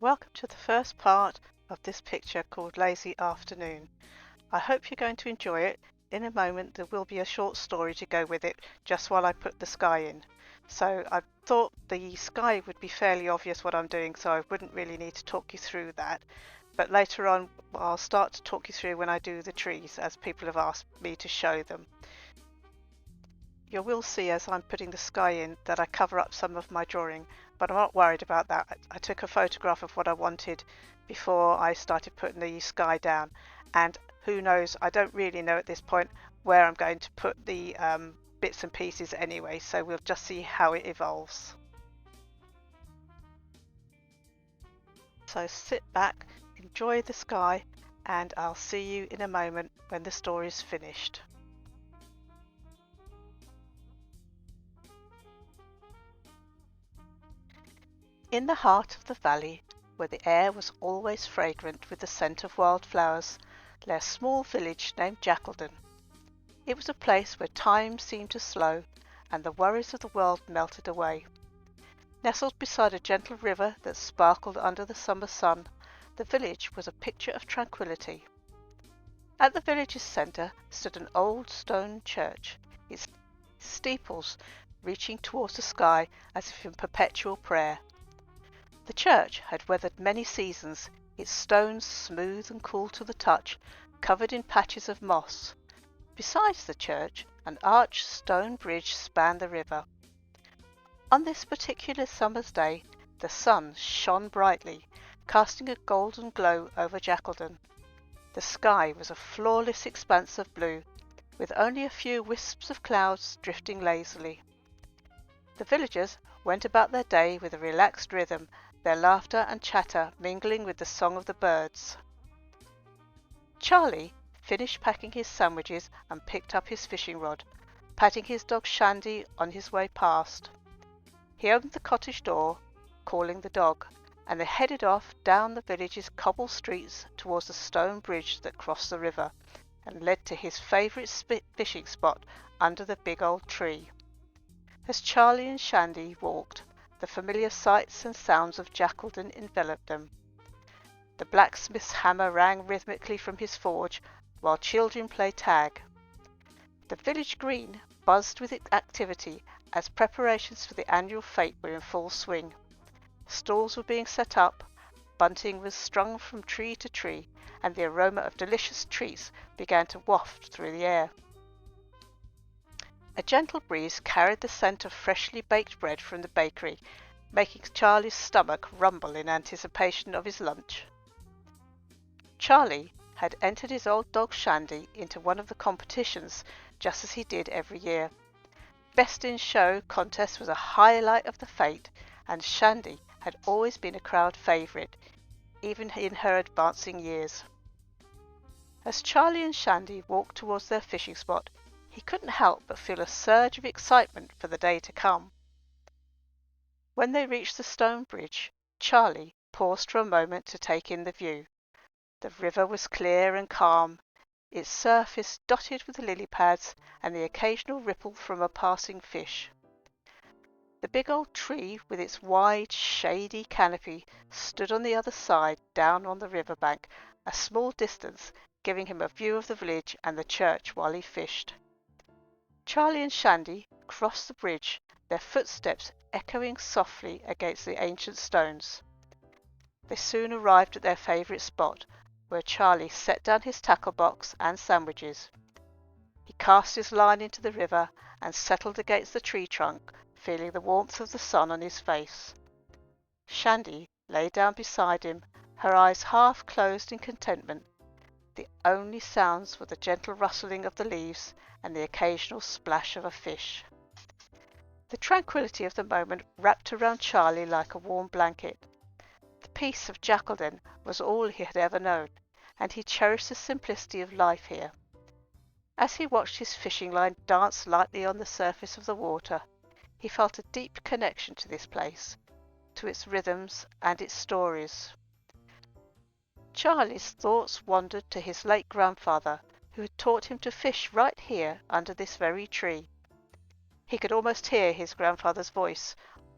Welcome to the first part of this picture called Lazy Afternoon. I hope you're going to enjoy it. In a moment there will be a short story to go with it just while I put the sky in. So I thought the sky would be fairly obvious what I'm doing, so I wouldn't really need to talk you through that. But later on I'll start to talk you through when I do the trees, as people have asked me to show them. You will see as I'm putting the sky in that I cover up some of my drawing, but I'm not worried about that. I took a photograph of what I wanted before I started putting the sky down, and who knows, I don't really know at this point where I'm going to put the bits and pieces anyway, so we'll just see how it evolves. So sit back, enjoy the sky, and I'll see you in a moment when the story is finished. In the heart of the valley, where the air was always fragrant with the scent of wildflowers, lay a small village named Jackeldon. It was a place where time seemed to slow, and the worries of the world melted away. Nestled beside a gentle river that sparkled under the summer sun, the village was a picture of tranquillity. At the village's centre stood an old stone church, its steeples reaching towards the sky as if in perpetual prayer. The church had weathered many seasons, its stones smooth and cool to the touch, covered in patches of moss. Besides the church, an arched stone bridge spanned the river. On this particular summer's day, the sun shone brightly, casting a golden glow over Jackeldon. The sky was a flawless expanse of blue, with only a few wisps of clouds drifting lazily. The villagers went about their day with a relaxed rhythm, their laughter and chatter mingling with the song of the birds. Charlie finished packing his sandwiches and picked up his fishing rod, patting his dog Shandy on his way past. He opened the cottage door, calling the dog, and they headed off down the village's cobble streets towards the stone bridge that crossed the river and led to his favourite fishing spot under the big old tree. As Charlie and Shandy walked, the familiar sights and sounds of Jackeldon enveloped them. The blacksmith's hammer rang rhythmically from his forge, while children played tag. The village green buzzed with activity as preparations for the annual fete were in full swing. Stalls were being set up, bunting was strung from tree to tree, and the aroma of delicious treats began to waft through the air. A gentle breeze carried the scent of freshly baked bread from the bakery, making Charlie's stomach rumble in anticipation of his lunch. Charlie had entered his old dog Shandy into one of the competitions, just as he did every year. Best in Show contest was a highlight of the fete, and Shandy had always been a crowd favourite, even in her advancing years. As Charlie and Shandy walked towards their fishing spot, he couldn't help but feel a surge of excitement for the day to come. When they reached the stone bridge, Charlie paused for a moment to take in the view. The river was clear and calm, its surface dotted with lily pads and the occasional ripple from a passing fish. The big old tree with its wide, shady canopy stood on the other side down on the river bank, a small distance, giving him a view of the village and the church while he fished. Charlie and Shandy crossed the bridge, their footsteps echoing softly against the ancient stones. They soon arrived at their favourite spot, where Charlie set down his tackle box and sandwiches. He cast his line into the river and settled against the tree trunk, feeling the warmth of the sun on his face. Shandy lay down beside him, her eyes half closed in contentment. The only sounds were the gentle rustling of the leaves and the occasional splash of a fish. The tranquillity of the moment wrapped around Charlie like a warm blanket. The peace of Jackeldon was all he had ever known, and he cherished the simplicity of life here. As he watched his fishing line dance lightly on the surface of the water, he felt a deep connection to this place, to its rhythms and its stories. Charlie's thoughts wandered to his late grandfather, who had taught him to fish right here under this very tree. He could almost hear his grandfather's voice,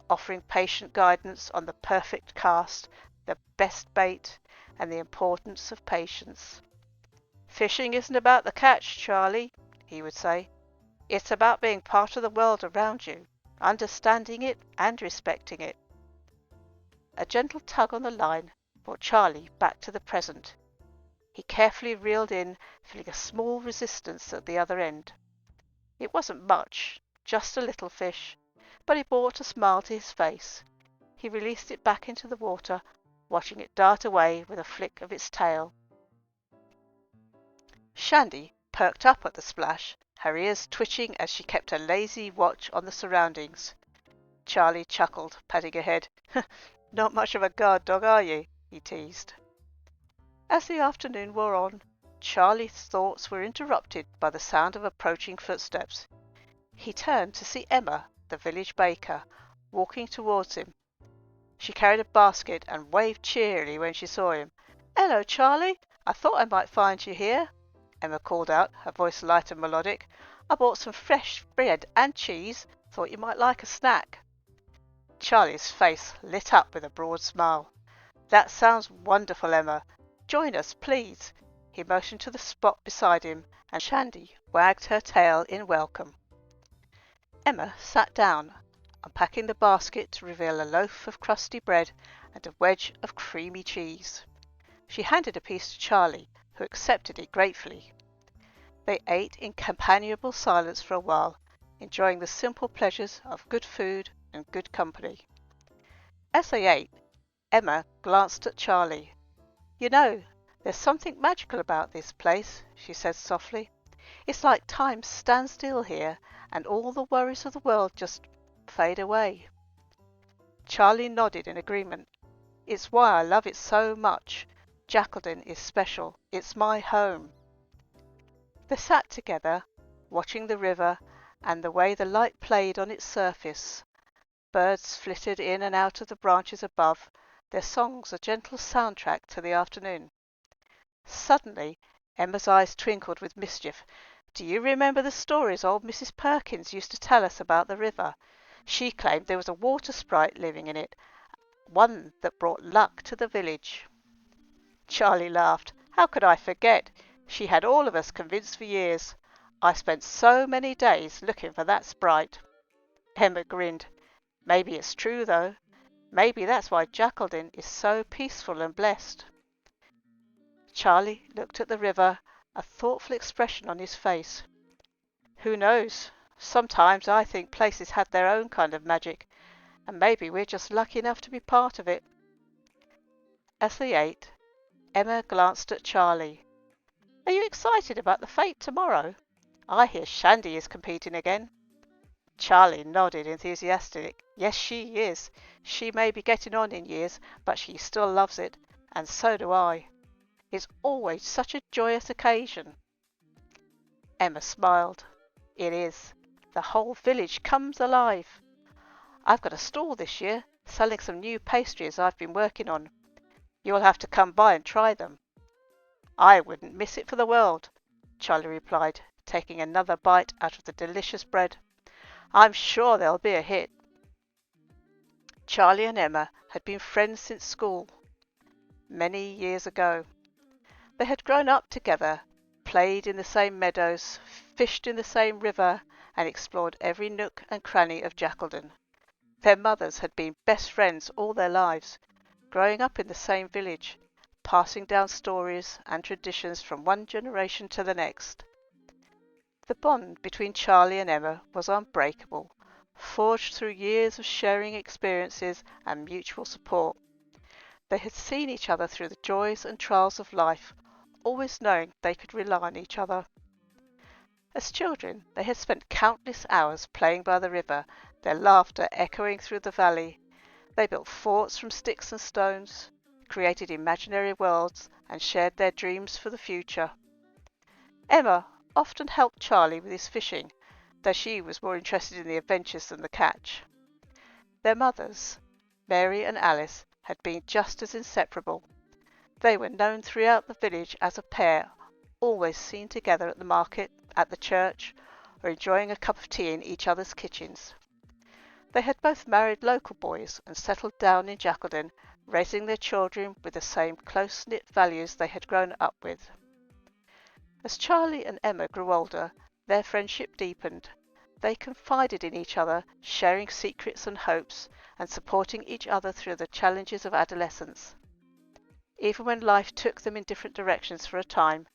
offering patient guidance on the perfect cast, the best bait, and the importance of patience. "Fishing isn't about the catch, Charlie," he would say. "It's about being part of the world around you, understanding it and respecting it." A gentle tug on the line brought Charlie back to the present. He carefully reeled in, feeling a small resistance at the other end. It wasn't much, just a little fish, but it brought a smile to his face. He released it back into the water, watching it dart away with a flick of its tail. Shandy perked up at the splash, her ears twitching as she kept a lazy watch on the surroundings. Charlie chuckled, patting her head. "Not much of a guard dog, are you?" he teased. As the afternoon wore on, Charlie's thoughts were interrupted by the sound of approaching footsteps. He turned to see Emma, the village baker, walking towards him. She carried a basket and waved cheerily when she saw him. "Hello, Charlie! I thought I might find you here," Emma called out, her voice light and melodic. "I bought some fresh bread and cheese. Thought you might like a snack." Charlie's face lit up with a broad smile. "That sounds wonderful, Emma. Join us, please." He motioned to the spot beside him, and Shandy wagged her tail in welcome. Emma sat down, unpacking the basket to reveal a loaf of crusty bread and a wedge of creamy cheese. She handed a piece to Charlie, who accepted it gratefully. They ate in companionable silence for a while, enjoying the simple pleasures of good food and good company. As they ate, Emma glanced at Charlie. "You know, there's something magical about this place," she said softly. "It's like time stands still here, and all the worries of the world just fade away." Charlie nodded in agreement. "It's why I love it so much. Jacqueline is special. It's my home." They sat together, watching the river and the way the light played on its surface. Birds flitted in and out of the branches above, their songs a gentle soundtrack to the afternoon. Suddenly Emma's eyes twinkled with mischief. "Do you remember the stories old Mrs. Perkins used to tell us about the river? She claimed there was a water sprite living in it, one that brought luck to the village." Charlie laughed. "How could I forget? She had all of us convinced for years. I spent so many days looking for that sprite." Emma grinned. "Maybe it's true, though. Maybe that's why Jacqueline is so peaceful and blessed." Charlie looked at the river, a thoughtful expression on his face. "Who knows? Sometimes I think places have their own kind of magic, and maybe we're just lucky enough to be part of it." As they ate, Emma glanced at Charlie. "Are you excited about the fete tomorrow? I hear Shandy is competing again." Charlie nodded enthusiastically. "Yes, she is. She may be getting on in years, but she still loves it, and so do I. It's always such a joyous occasion." Emma smiled. "It is. The whole village comes alive. I've got a stall this year, selling some new pastries I've been working on. You'll have to come by and try them." "I wouldn't miss it for the world," Charlie replied, taking another bite out of the delicious bread. "I'm sure they'll be a hit." Charlie and Emma had been friends since school, many years ago. They had grown up together, played in the same meadows, fished in the same river, and explored every nook and cranny of Jacqueline. Their mothers had been best friends all their lives, growing up in the same village, passing down stories and traditions from one generation to the next. The bond between Charlie and Emma was unbreakable, forged through years of sharing experiences and mutual support. They had seen each other through the joys and trials of life, always knowing they could rely on each other. As children, they had spent countless hours playing by the river, their laughter echoing through the valley. They built forts from sticks and stones, created imaginary worlds, and shared their dreams for the future. Emma often helped Charlie with his fishing, though she was more interested in the adventures than the catch. Their mothers, Mary and Alice, had been just as inseparable. They were known throughout the village as a pair, always seen together at the market, at the church, or enjoying a cup of tea in each other's kitchens. They had both married local boys and settled down in Jacqueline, raising their children with the same close-knit values they had grown up with. As Charlie and Emma grew older, their friendship deepened. They confided in each other, sharing secrets and hopes, and supporting each other through the challenges of adolescence. Even when life took them in different directions for a time,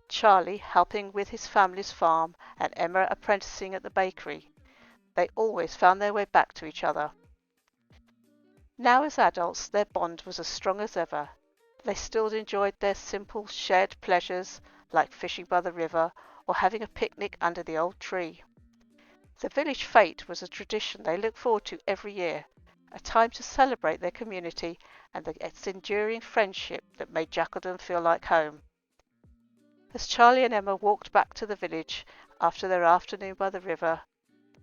Charlie helping with his family's farm and Emma apprenticing at the bakery, they always found their way back to each other. Now as adults, their bond was as strong as ever. They still enjoyed their simple shared pleasures like fishing by the river or having a picnic under the old tree. The village fete was a tradition they looked forward to every year, a time to celebrate their community and its enduring friendship that made Jackaldon feel like home. As Charlie and Emma walked back to the village after their afternoon by the river,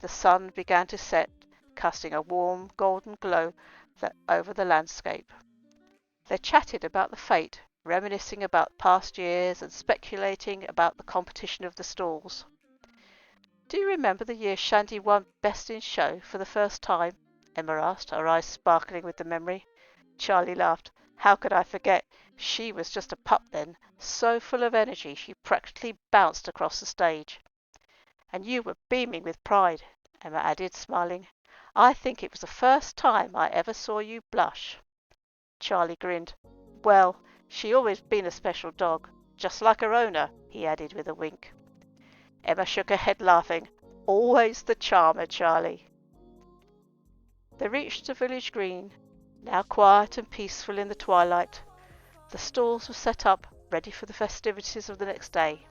the sun began to set, casting a warm golden glow over the landscape. They chatted about the fete, reminiscing about past years and speculating about the competition of the stalls. "Do you remember the year Shandy won Best in Show for the first time?" Emma asked, her eyes sparkling with the memory. Charlie laughed. "How could I forget? She was just a pup then, so full of energy she practically bounced across the stage." "And you were beaming with pride," Emma added, smiling. "I think it was the first time I ever saw you blush." Charlie grinned. "Well, she always been a special dog, just like her owner," he added with a wink. Emma shook her head, laughing. "Always the charmer, Charlie." They reached the village green, now quiet and peaceful in the twilight. The stalls were set up, ready for the festivities of the next day.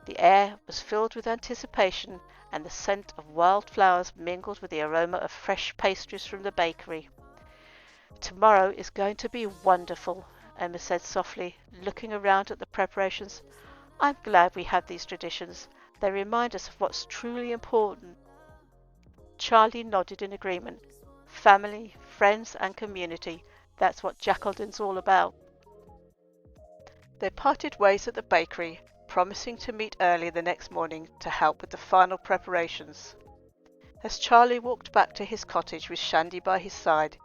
The air was filled with anticipation, and the scent of wild flowers mingled with the aroma of fresh pastries from the bakery. "Tomorrow is going to be wonderful," Emma said softly, looking around at the preparations. "I'm glad we have these traditions. They remind us of what's truly important." Charlie nodded in agreement. Family, friends and community, that's what Jackaldon's all about. They parted ways at the bakery, promising to meet early the next morning to help with the final preparations. As Charlie walked back to his cottage with Shandy by his side,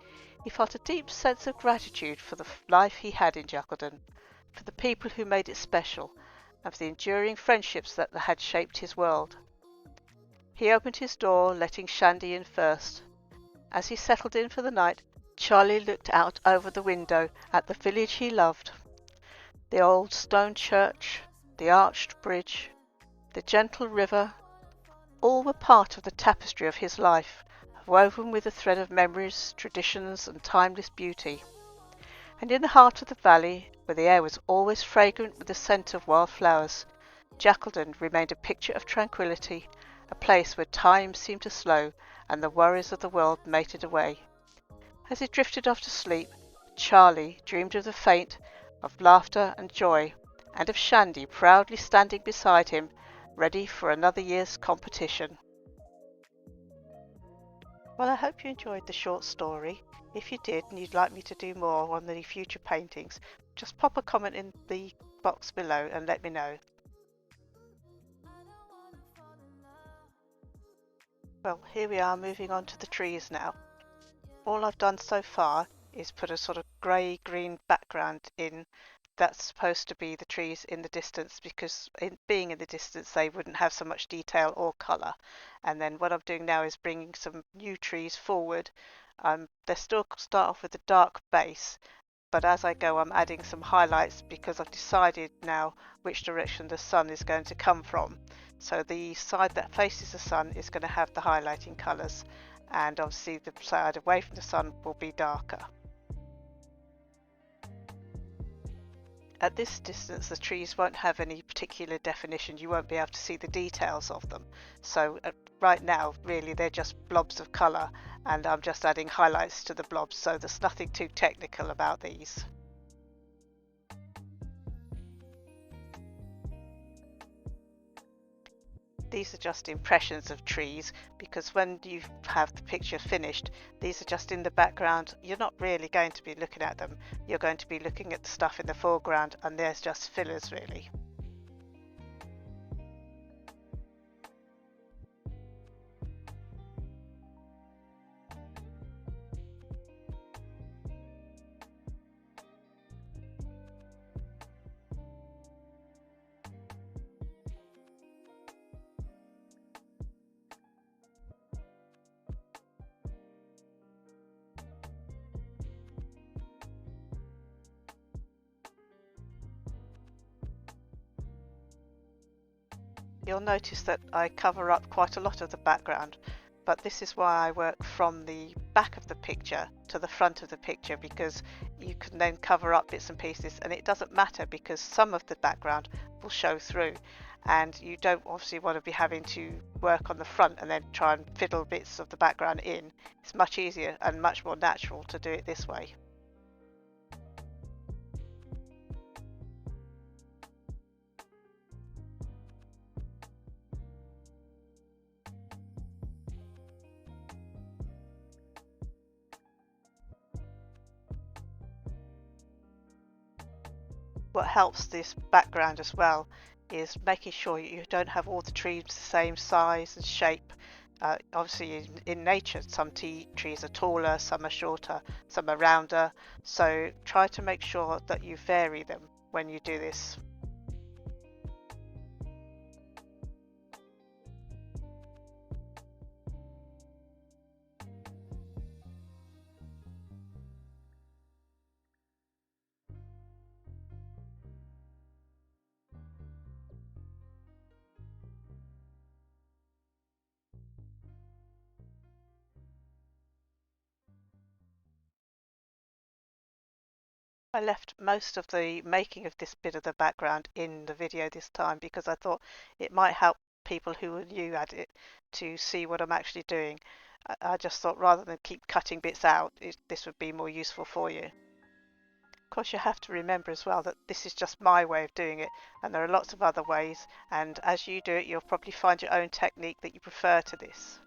he felt a deep sense of gratitude for the life he had in Jackaldon, for the people who made it special, and for the enduring friendships that had shaped his world. He opened his door, letting Shandy in first. As he settled in for the night, Charlie looked out over the window at the village he loved. The old stone church, the arched bridge, the gentle river, all were part of the tapestry of his life, woven with a thread of memories, traditions, and timeless beauty. And in the heart of the valley, where the air was always fragrant with the scent of wild flowers, Jackaldon remained a picture of tranquillity, a place where time seemed to slow and the worries of the world melted away. As he drifted off to sleep, Charlie dreamed of the fete, of laughter and joy, and of Shandy proudly standing beside him, ready for another year's competition. Well, I hope you enjoyed the short story. If you did and you'd like me to do more on the future paintings, just pop a comment in the box below and let me know. Well, here we are moving on to the trees now. All I've done so far is put a sort of grey-green background in. That's supposed to be the trees in the distance, because being in the distance they wouldn't have so much detail or colour. And then what I'm doing now is bringing some new trees forward. They still start off with a dark base, but as I go I'm adding some highlights because I've decided now which direction the sun is going to come from. So the side that faces the sun is going to have the highlighting colours, and obviously the side away from the sun will be darker. At this distance the trees won't have any particular definition, you won't be able to see the details of them. So right now really they're just blobs of colour, and I'm just adding highlights to the blobs, so there's nothing too technical about these. These are just impressions of trees, because when you have the picture finished, these are just in the background. You're not really going to be looking at them. You're going to be looking at the stuff in the foreground, and there's just fillers really. You'll notice that I cover up quite a lot of the background, but this is why I work from the back of the picture to the front of the picture, because you can then cover up bits and pieces, and it doesn't matter because some of the background will show through, and you don't obviously want to be having to work on the front and then try and fiddle bits of the background in. It's much easier and much more natural to do it this way. What helps this background as well is making sure you don't have all the trees the same size and shape. Obviously in nature some trees are taller, some are shorter, some are rounder, so try to make sure that you vary them when you do this. I left most of the making of this bit of the background in the video this time because I thought it might help people who are new at it to see what I'm actually doing. I just thought rather than keep cutting bits out, this would be more useful for you. Of course, you have to remember as well that this is just my way of doing it, and there are lots of other ways, and as you do it, you'll probably find your own technique that you prefer to this.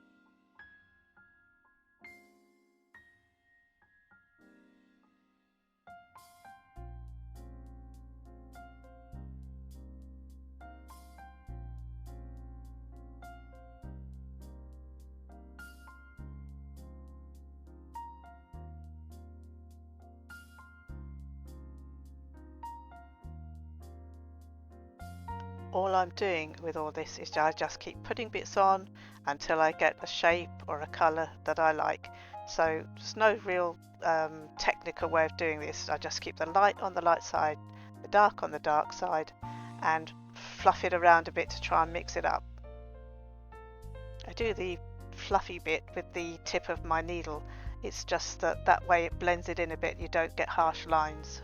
All I'm doing with all this is I just keep putting bits on until I get a shape or a colour that I like. So there's no real technical way of doing this. I just keep the light on the light side, the dark on the dark side, and fluff it around a bit to try and mix it up. I do the fluffy bit with the tip of my needle. It's just that way it blends it in a bit, you don't get harsh lines.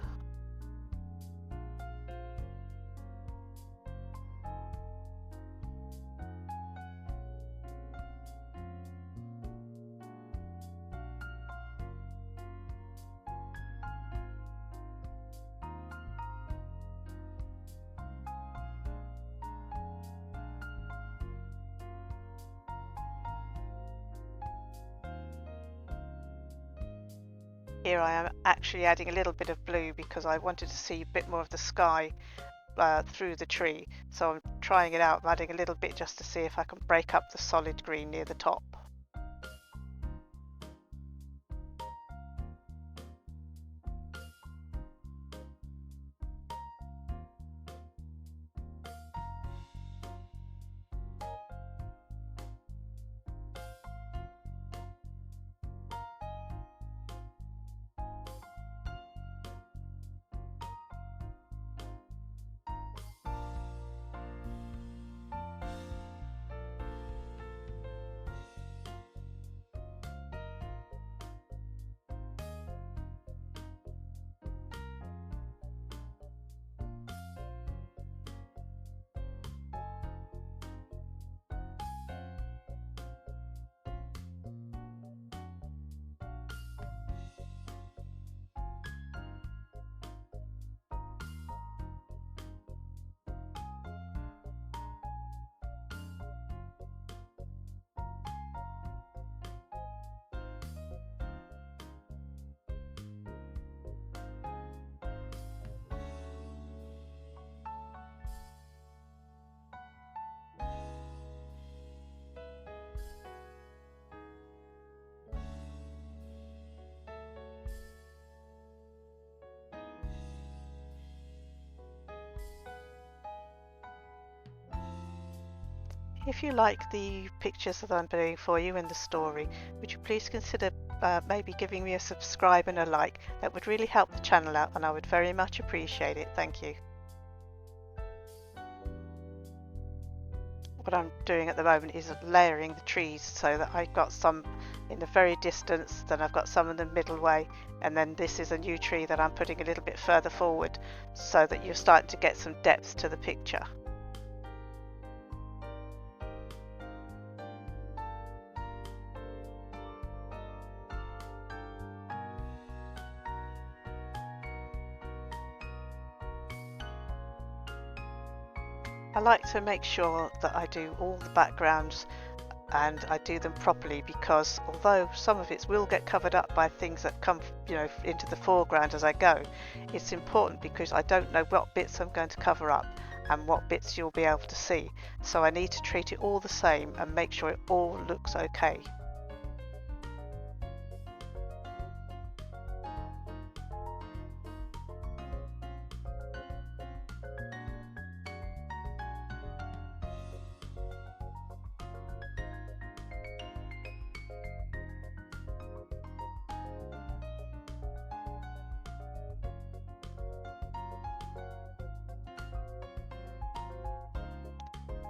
Here I am actually adding a little bit of blue because I wanted to see a bit more of the sky through the tree. So I'm trying it out, I'm adding a little bit just to see if I can break up the solid green near the top. If you like the pictures that I'm doing for you in the story, would you please consider maybe giving me a subscribe and a like? That would really help the channel out and I would very much appreciate it. Thank you. what I'm doing at the moment is layering the trees so that I've got some in the very distance, then I've got some in the middle way, and then this is a new tree that I'm putting a little bit further forward so that you're starting to get some depth to the picture. I like to make sure that I do all the backgrounds and I do them properly, because although some of it will get covered up by things that come into the foreground as I go, it's important because I don't know what bits I'm going to cover up and what bits you'll be able to see, so I need to treat it all the same and make sure it all looks okay.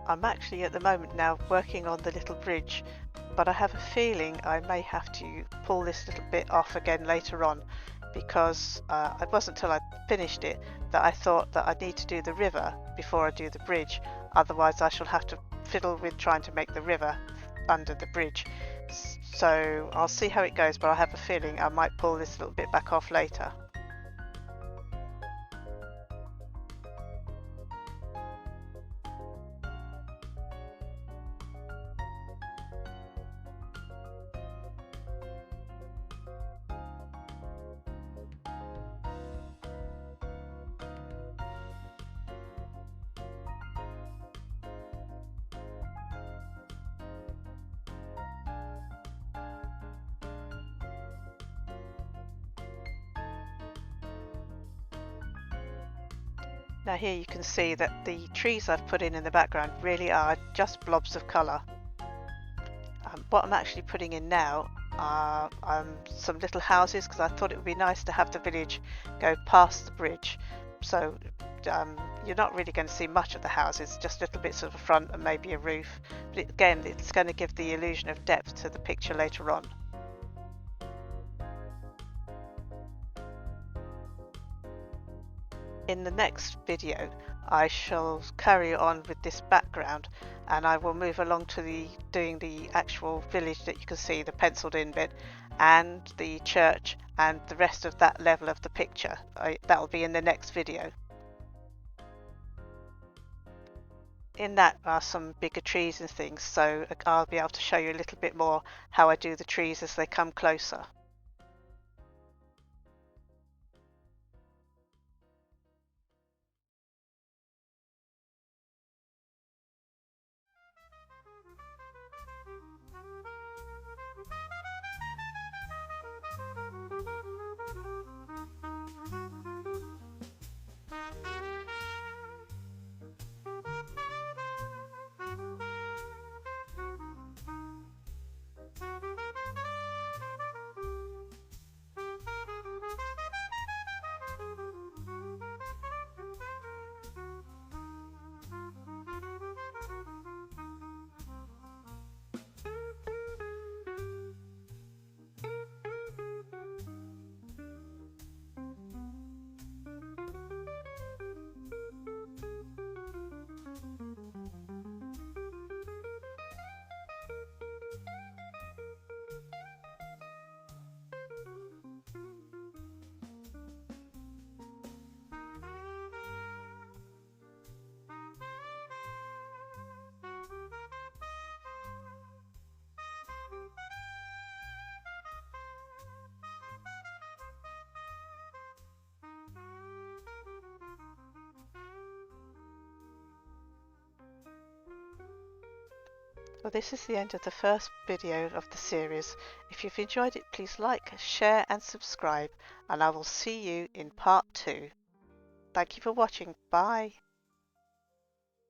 I'm actually at the moment now working on the little bridge, but I have a feeling I may have to pull this little bit off again later on, because it wasn't until I finished it that I thought that I need to do the river before I do the bridge, otherwise I shall have to fiddle with trying to make the river under the bridge. So I'll see how it goes, but I have a feeling I might pull this little bit back off later. Now here you can see that the trees I've put in the background really are just blobs of colour. What I'm actually putting in now are some little houses, because I thought it would be nice to have the village go past the bridge, so you're not really going to see much of the houses, just little bits of the front and maybe a roof, but again it's going to give the illusion of depth to the picture later on. In the next video I shall carry on with this background, and I will move along to doing the actual village that you can see, the penciled in bit, and the church and the rest of that level of the picture. That'll be in the next video. In that are some bigger trees and things, so I'll be able to show you a little bit more how I do the trees as they come closer. Well, this is the end of the first video of the series. If you've enjoyed it, please like, share and subscribe, and I will see you in part 2. Thank you for watching. Bye.